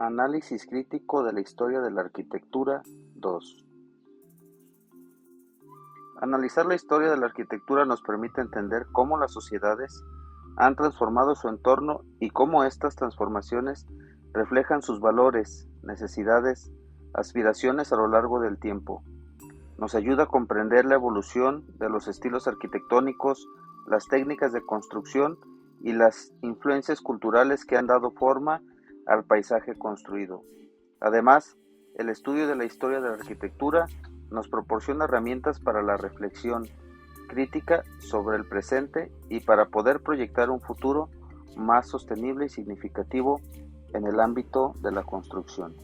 Análisis crítico de la historia de la arquitectura 2. Analizar la historia de la arquitectura nos permite entender cómo las sociedades han transformado su entorno y cómo estas transformaciones reflejan sus valores, necesidades, aspiraciones a lo largo del tiempo. Nos ayuda a comprender la evolución de los estilos arquitectónicos, las técnicas de construcción y las influencias culturales que han dado forma al paisaje construido. Además, el estudio de la historia de la arquitectura nos proporciona herramientas para la reflexión crítica sobre el presente y para poder proyectar un futuro más sostenible y significativo en el ámbito de la construcción.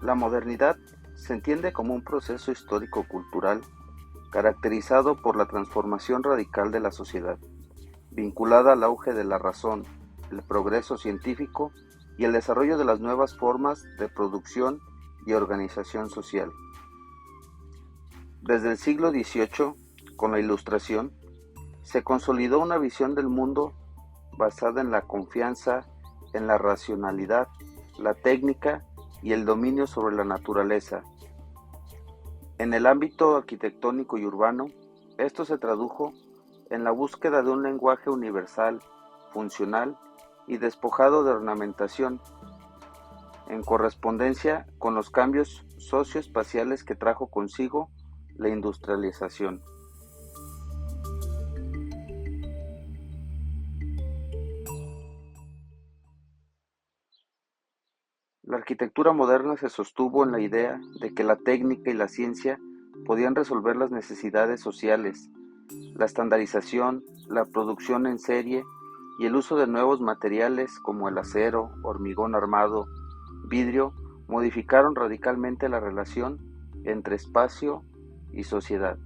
La modernidad se entiende como un proceso histórico-cultural caracterizado por la transformación radical de la sociedad, vinculada al auge de la razón, el progreso científico y el desarrollo de las nuevas formas de producción y organización social. Desde el siglo XVIII, con la Ilustración, se consolidó una visión del mundo basada en la confianza, en la racionalidad, la técnica y el dominio sobre la naturaleza. En el ámbito arquitectónico y urbano, esto se tradujo en la búsqueda de un lenguaje universal, funcional y despojado de ornamentación, en correspondencia con los cambios socioespaciales que trajo consigo la industrialización. La arquitectura moderna se sostuvo en la idea de que la técnica y la ciencia podían resolver las necesidades sociales. La estandarización, la producción en serie y el uso de nuevos materiales como el acero, hormigón armado, vidrio, modificaron radicalmente la relación entre espacio y sociedad.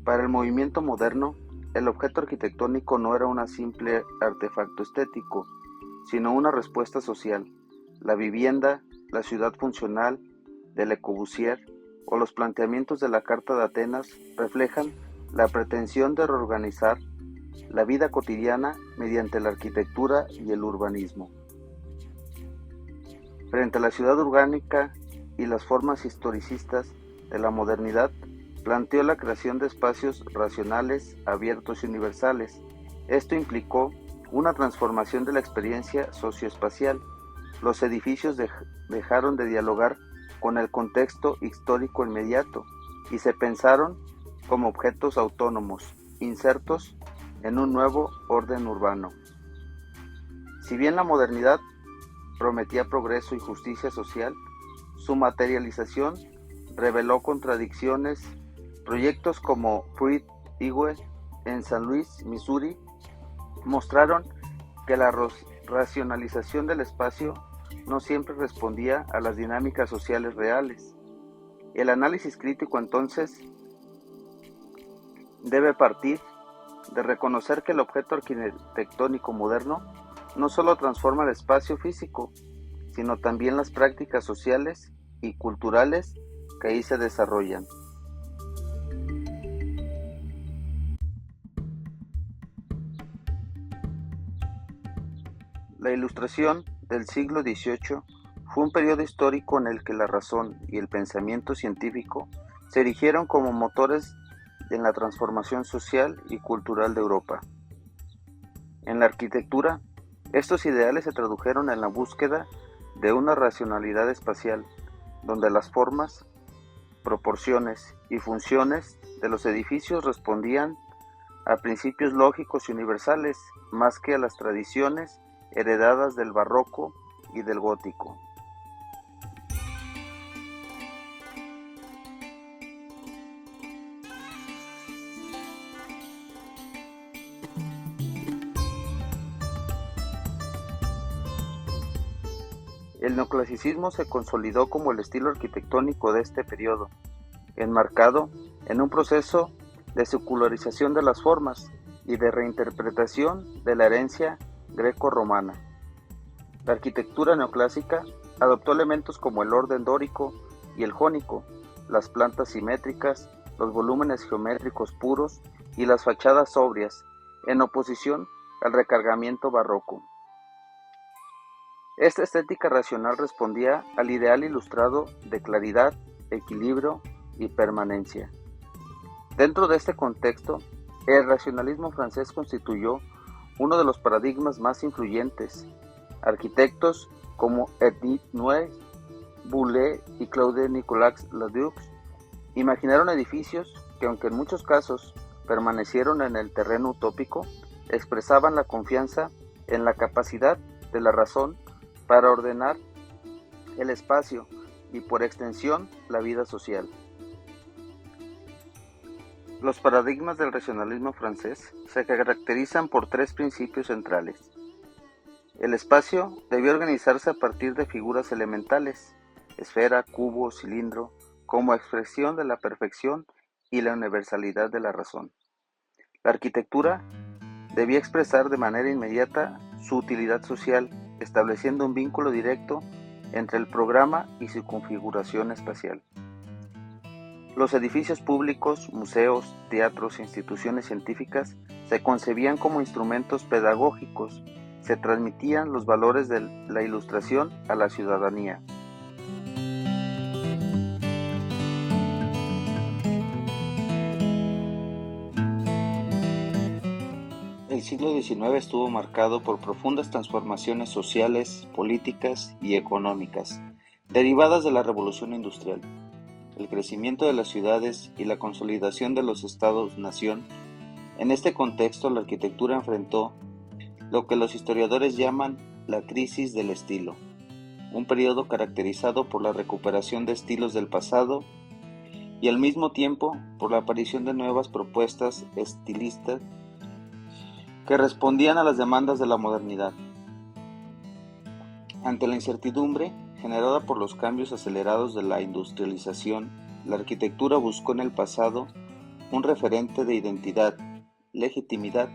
Para el movimiento moderno, el objeto arquitectónico no era un simple artefacto estético, sino una respuesta social. La vivienda, la ciudad funcional de Le Corbusier o los planteamientos de la Carta de Atenas reflejan la pretensión de reorganizar la vida cotidiana mediante la arquitectura y el urbanismo. Frente a la ciudad orgánica y las formas historicistas de la modernidad, planteó la creación de espacios racionales, abiertos y universales. Esto implicó una transformación de la experiencia socioespacial. Los edificios dejaron de dialogar con el contexto histórico inmediato y se pensaron como objetos autónomos, insertos en un nuevo orden urbano. Si bien la modernidad prometía progreso y justicia social, su materialización reveló contradicciones. Proyectos como Fruit Highway en San Luis, Missouri, mostraron que la racionalización del espacio no siempre respondía a las dinámicas sociales reales. El análisis crítico entonces debe partir de reconocer que el objeto arquitectónico moderno no solo transforma el espacio físico, sino también las prácticas sociales y culturales que ahí se desarrollan. La Ilustración del siglo XVIII fue un periodo histórico en el que la razón y el pensamiento científico se erigieron como motores en la transformación social y cultural de Europa. En la arquitectura, estos ideales se tradujeron en la búsqueda de una racionalidad espacial, donde las formas, proporciones y funciones de los edificios respondían a principios lógicos y universales más que a las tradiciones heredadas del barroco y del gótico. El neoclasicismo se consolidó como el estilo arquitectónico de este periodo, enmarcado en un proceso de secularización de las formas y de reinterpretación de la herencia greco-romana. La arquitectura neoclásica adoptó elementos como el orden dórico y el jónico, las plantas simétricas, los volúmenes geométricos puros y las fachadas sobrias, en oposición al recargamiento barroco. Esta estética racional respondía al ideal ilustrado de claridad, equilibrio y permanencia. Dentro de este contexto, el racionalismo francés constituyó uno de los paradigmas más influyentes. Arquitectos como Edith Noë, Boulez y Claude Nicolas Ledoux imaginaron edificios que, aunque en muchos casos permanecieron en el terreno utópico, expresaban la confianza en la capacidad de la razón para ordenar el espacio y, por extensión, la vida social. Los paradigmas del racionalismo francés se caracterizan por tres principios centrales. El espacio debió organizarse a partir de figuras elementales, esfera, cubo, cilindro, como expresión de la perfección y la universalidad de la razón. La arquitectura debía expresar de manera inmediata su utilidad social, estableciendo un vínculo directo entre el programa y su configuración espacial. Los edificios públicos, museos, teatros e instituciones científicas se concebían como instrumentos pedagógicos, se transmitían los valores de la ilustración a la ciudadanía. El siglo XIX estuvo marcado por profundas transformaciones sociales, políticas y económicas, derivadas de la Revolución Industrial. El crecimiento de las ciudades y la consolidación de los estados-nación. En este contexto, la arquitectura enfrentó lo que los historiadores llaman la crisis del estilo, un periodo caracterizado por la recuperación de estilos del pasado y al mismo tiempo por la aparición de nuevas propuestas estilistas que respondían a las demandas de la modernidad. Ante la incertidumbre generada por los cambios acelerados de la industrialización, la arquitectura buscó en el pasado un referente de identidad, legitimidad.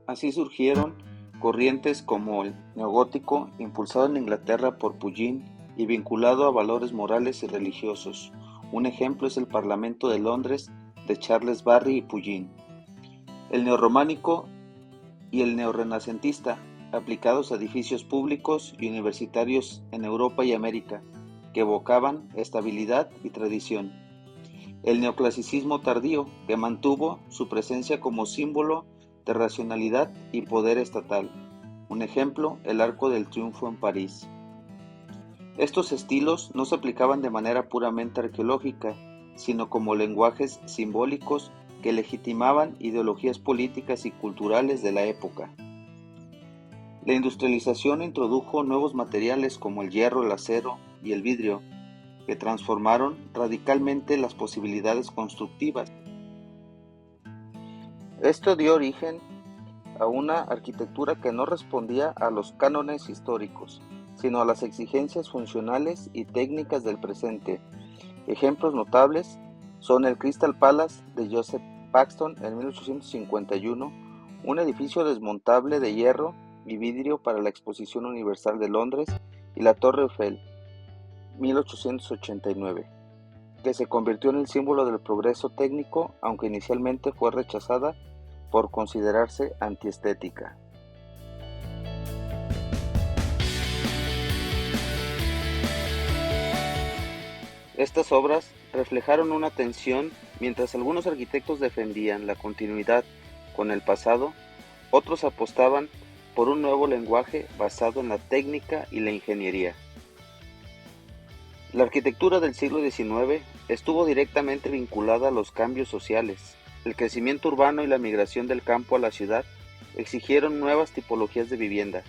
Así surgieron corrientes como el neogótico, impulsado en Inglaterra por Pugin y vinculado a valores morales y religiosos. Un ejemplo es el Parlamento de Londres de Charles Barry y Pugin. El neorrománico y el neorrenacentista, aplicados a edificios públicos y universitarios en Europa y América, que evocaban estabilidad y tradición. El neoclasicismo tardío, que mantuvo su presencia como símbolo de racionalidad y poder estatal. Un ejemplo, el Arco del Triunfo en París. Estos estilos no se aplicaban de manera puramente arqueológica, sino como lenguajes simbólicos que legitimaban ideologías políticas y culturales de la época. La industrialización introdujo nuevos materiales como el hierro, el acero y el vidrio, que transformaron radicalmente las posibilidades constructivas. Esto dio origen a una arquitectura que no respondía a los cánones históricos, sino a las exigencias funcionales y técnicas del presente. Ejemplos notables son el Crystal Palace de Joseph Paxton en 1851, un edificio desmontable de hierro y vidrio para la Exposición Universal de Londres, y la Torre Eiffel, 1889, que se convirtió en el símbolo del progreso técnico, aunque inicialmente fue rechazada por considerarse antiestética. Estas obras reflejaron una tensión. Mientras algunos arquitectos defendían la continuidad con el pasado, otros apostaban por un nuevo lenguaje basado en la técnica y la ingeniería. La arquitectura del siglo XIX estuvo directamente vinculada a los cambios sociales. El crecimiento urbano y la migración del campo a la ciudad exigieron nuevas tipologías de vivienda,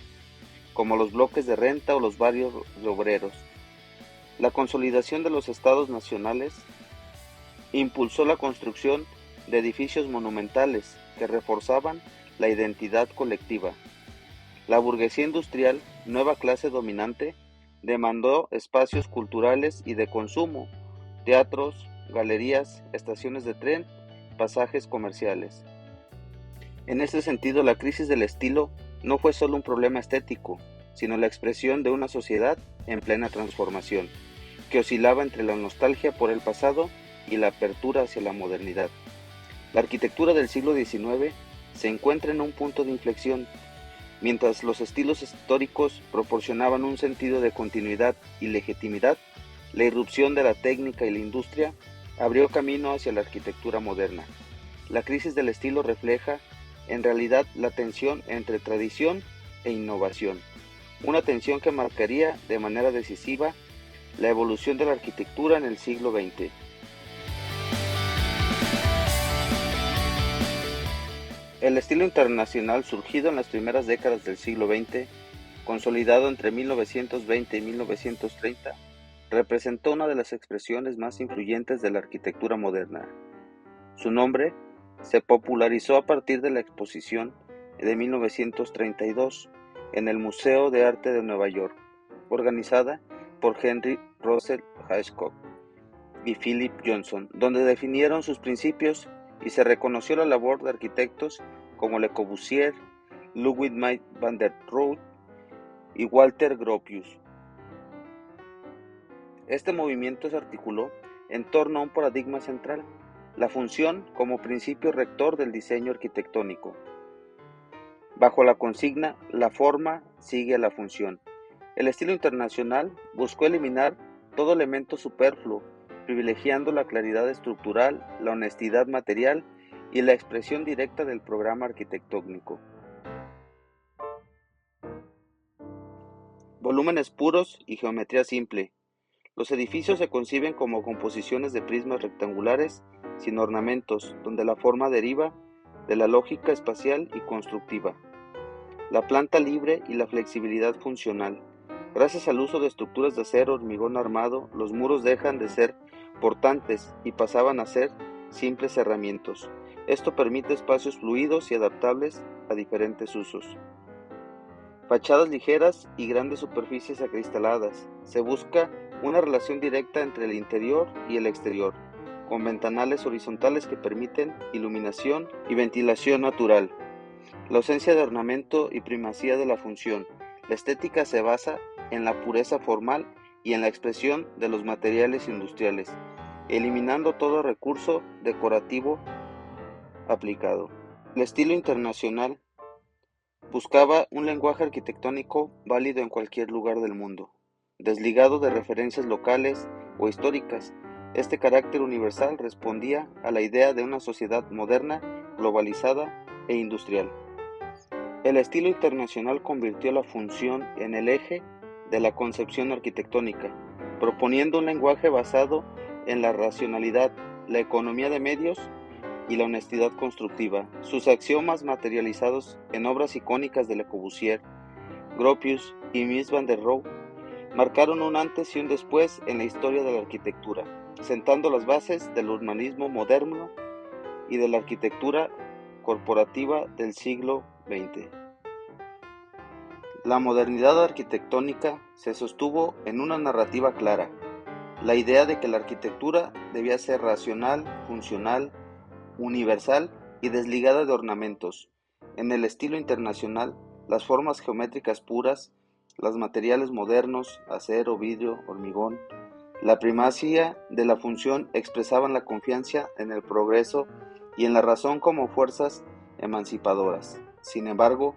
como los bloques de renta o los barrios de obreros. La consolidación de los estados nacionales impulsó la construcción de edificios monumentales que reforzaban la identidad colectiva. La burguesía industrial, nueva clase dominante, demandó espacios culturales y de consumo, teatros, galerías, estaciones de tren, pasajes comerciales. En este sentido, la crisis del estilo no fue solo un problema estético, sino la expresión de una sociedad en plena transformación. que oscilaba entre la nostalgia por el pasado y la apertura hacia la modernidad. La arquitectura del siglo XIX se encuentra en un punto de inflexión. Mientras los estilos históricos proporcionaban un sentido de continuidad y legitimidad, la irrupción de la técnica y la industria abrió camino hacia la arquitectura moderna. La crisis del estilo refleja, en realidad, la tensión entre tradición e innovación, una tensión que marcaría de manera decisiva la evolución de la arquitectura en el siglo XX. El estilo internacional, surgido en las primeras décadas del siglo XX, consolidado entre 1920 y 1930, representó una de las expresiones más influyentes de la arquitectura moderna. Su nombre se popularizó a partir de la exposición de 1932 en el Museo de Arte de Nueva York, organizada por Henry Russell Hitchcock y Philip Johnson, donde definieron sus principios y se reconoció la labor de arquitectos como Le Corbusier, Ludwig Mies van der Rohe y Walter Gropius. Este movimiento se articuló en torno a un paradigma central: la función como principio rector del diseño arquitectónico. Bajo la consigna "la forma sigue a la función", el estilo internacional buscó eliminar todo elemento superfluo, privilegiando la claridad estructural, la honestidad material y la expresión directa del programa arquitectónico. Volúmenes puros y geometría simple. Los edificios se conciben como composiciones de prismas rectangulares sin ornamentos, donde la forma deriva de la lógica espacial y constructiva, la planta libre y la flexibilidad funcional. Gracias al uso de estructuras de acero hormigón armado, los muros dejan de ser portantes y pasaban a ser simples herramientas. Esto permite espacios fluidos y adaptables a diferentes usos. Fachadas ligeras y grandes superficies acristaladas. Se busca una relación directa entre el interior y el exterior, con ventanales horizontales que permiten iluminación y ventilación natural. La ausencia de ornamento y primacía de la función. La estética se basa en la pureza formal y en la expresión de los materiales industriales, eliminando todo recurso decorativo aplicado. El estilo internacional buscaba un lenguaje arquitectónico válido en cualquier lugar del mundo, desligado de referencias locales o históricas. Este carácter universal respondía a la idea de una sociedad moderna, globalizada e industrial. El estilo internacional convirtió la función en el eje de la concepción arquitectónica, proponiendo un lenguaje basado en la racionalidad, la economía de medios y la honestidad constructiva. Sus axiomas, materializados en obras icónicas de Le Corbusier, Gropius y Mies van der Rohe, marcaron un antes y un después en la historia de la arquitectura, sentando las bases del urbanismo moderno y de la arquitectura corporativa del siglo XX. La modernidad arquitectónica se sostuvo en una narrativa clara: la idea de que la arquitectura debía ser racional, funcional, universal y desligada de ornamentos. En el estilo internacional, las formas geométricas puras, los materiales modernos, acero, vidrio, hormigón, la primacía de la función expresaban la confianza en el progreso y en la razón como fuerzas emancipadoras. Sin embargo,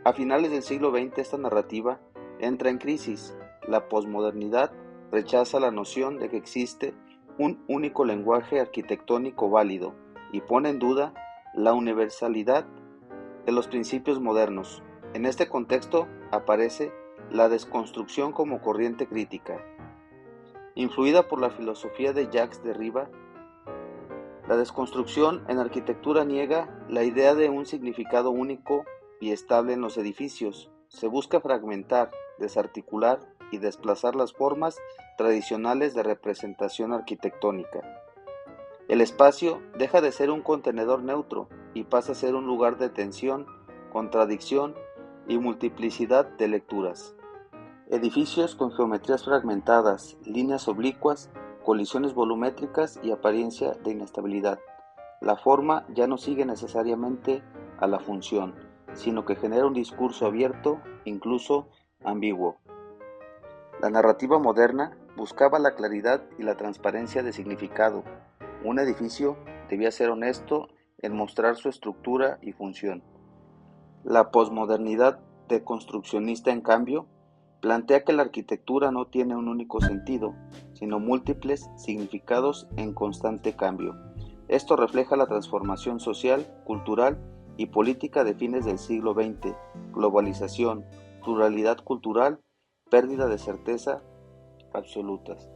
a finales del siglo XX esta narrativa entra en crisis. La posmodernidad rechaza la noción de que existe un único lenguaje arquitectónico válido y pone en duda la universalidad de los principios modernos. En este contexto aparece la desconstrucción como corriente crítica. Influida por la filosofía de Jacques Derrida, la desconstrucción en arquitectura niega la idea de un significado único y estable en los edificios. Se busca fragmentar, desarticular y desplazar las formas tradicionales de representación arquitectónica. El espacio deja de ser un contenedor neutro y pasa a ser un lugar de tensión, contradicción y multiplicidad de lecturas. Edificios con geometrías fragmentadas, líneas oblicuas, colisiones volumétricas y apariencia de inestabilidad. La forma ya no sigue necesariamente a la función, sino que genera un discurso abierto, incluso ambiguo. La narrativa moderna buscaba la claridad y la transparencia de significado. Un edificio debía ser honesto en mostrar su estructura y función. La posmodernidad deconstruccionista, en cambio, plantea que la arquitectura no tiene un único sentido, sino múltiples significados en constante cambio. Esto refleja la transformación social, cultural y política de fines del siglo XX, globalización, pluralidad cultural, pérdida de certeza absolutas.